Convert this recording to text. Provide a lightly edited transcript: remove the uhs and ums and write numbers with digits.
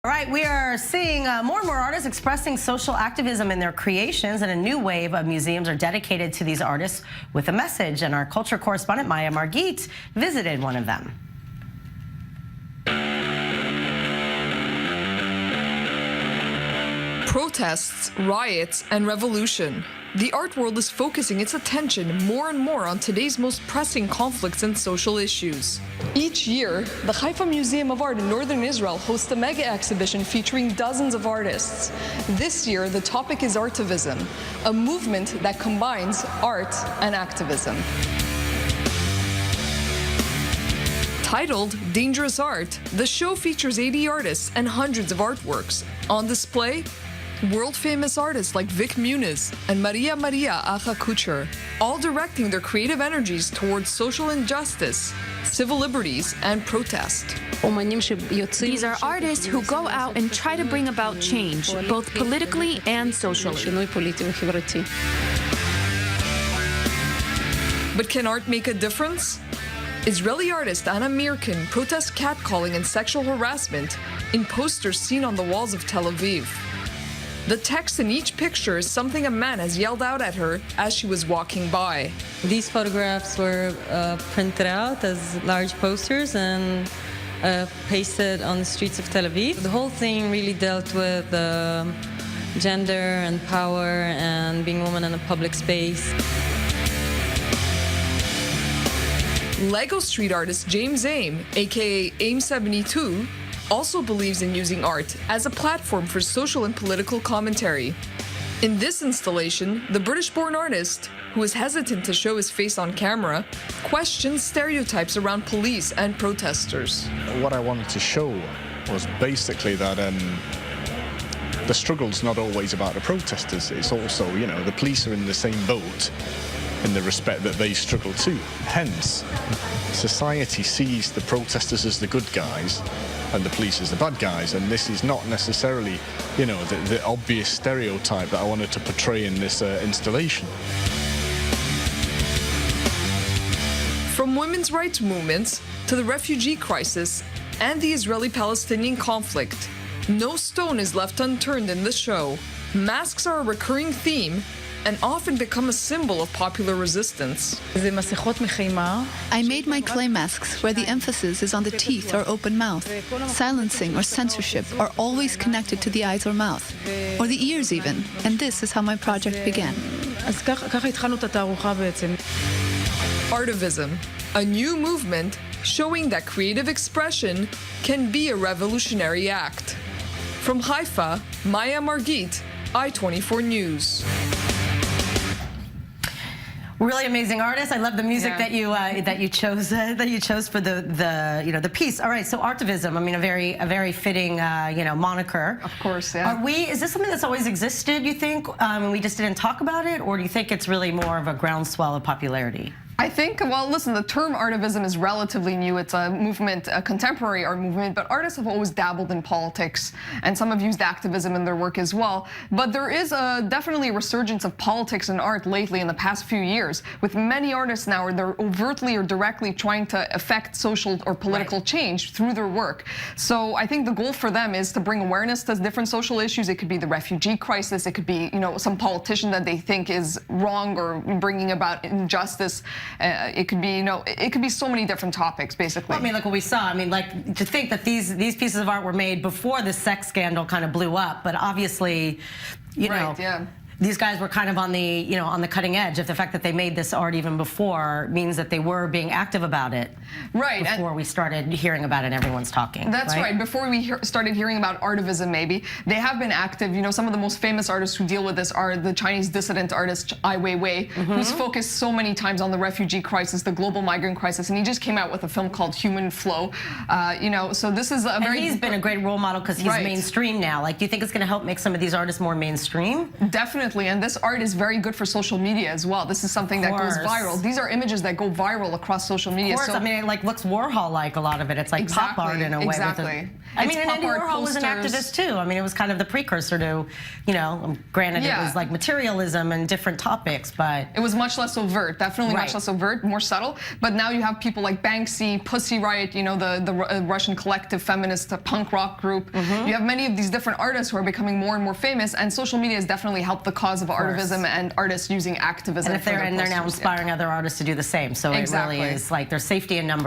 All right, we are seeing more and more artists expressing social activism in their creations, and a new wave of museums are dedicated to these artists with a message. And our culture correspondent Maya Margit visited one of them. Protests, riots, and revolution. The art world is focusing its attention more and more on today's most pressing conflicts and social issues. Each year, the Haifa Museum of Art in northern Israel hosts a mega exhibition featuring dozens of artists. This year, the topic is Artivism, a movement that combines art and activism. Titled Dangerous Art, the show features 80 artists and hundreds of artworks. On display, world-famous artists like Vic Muniz and Maria Acha Kucher, all directing their creative energies towards social injustice, civil liberties, and protest. These are artists who go out and try to bring about change, both politically and socially. But can art make a difference? Israeli artist Anna Mirkin protests catcalling and sexual harassment in posters seen on the walls of Tel Aviv. The text in each picture is something a man has yelled out at her as she was walking by. These photographs were printed out as large posters and pasted on the streets of Tel Aviv. The whole thing really dealt with gender and power and being a woman in a public space. Lego street artist James Aim, aka Aim72, also believes in using art as a platform for social and political commentary. In this installation, the British-born artist, who is hesitant to show his face on camera, questions stereotypes around police and protesters. What I wanted to show was basically that the struggle's not always about the protesters. It's also, the police are in the same boat in the respect that they struggle too. Hence, society sees the protesters as the good guys and the police as the bad guys, and this is not necessarily, the obvious stereotype that I wanted to portray in this installation. From women's rights movements to the refugee crisis and the Israeli-Palestinian conflict, no stone is left unturned in the show. Masks are a recurring theme and often become a symbol of popular resistance. I made my clay masks where the emphasis is on the teeth or open mouth. Silencing or censorship are always connected to the eyes or mouth, or the ears even, and this is how my project began. Artivism, a new movement showing that creative expression can be a revolutionary act. From Haifa, Maya Margit, I-24 News. Really amazing artist. I love the music that you chose for the piece. All right, so Artivism. I mean, a very fitting moniker. Of course, yeah. Is this something that's always existed? You think, and we just didn't talk about it, or do you think it's really more of a groundswell of popularity? I think, well, listen, the term artivism is relatively new. It's a movement, a contemporary art movement, but artists have always dabbled in politics, and some have used activism in their work as well. But there is definitely a resurgence of politics in art lately in the past few years, with many artists now, they're overtly or directly trying to affect social or political change through their work. So I think the goal for them is to bring awareness to different social issues. It could be the refugee crisis. It could be, some politician that they think is wrong or bringing about injustice. It could be, it could be so many different topics, basically. Well, I mean, like what we saw. I mean, like to think that these pieces of art were made before the sex scandal kind of blew up, but obviously, these guys were kind of on the, on the cutting edge of the fact that they made this art even before means that they were being active about it. Right. Before we started hearing about it and everyone's talking. That's right. Before we started hearing about Artivism, maybe, they have been active. Some of the most famous artists who deal with this are the Chinese dissident artist Ai Weiwei, who's focused so many times on the refugee crisis, the global migrant crisis, and he just came out with a film called Human Flow. So this is a very... And he's been a great role model because he's mainstream now. Like, do you think it's going to help make some of these artists more mainstream? Definitely. And this art is very good for social media as well. This is something that goes viral. These are images that go viral across social media. Of course. I mean, it looks Warhol-like, a lot of it. It's like pop art in a way. Exactly. I mean, and Andy Warhol was an activist too. I mean, it was kind of the precursor to, you know, granted it was like materialism and different topics, but it was much less overt, definitely much less overt, more subtle. But now you have people like Banksy, Pussy Riot, you know, the Russian collective feminist punk rock group. You have many of these different artists who are becoming more and more famous, and social media has definitely helped the cause of artivism and artists using activism. And they're now inspiring other artists to do the same. So it really is like there's safety in numbers.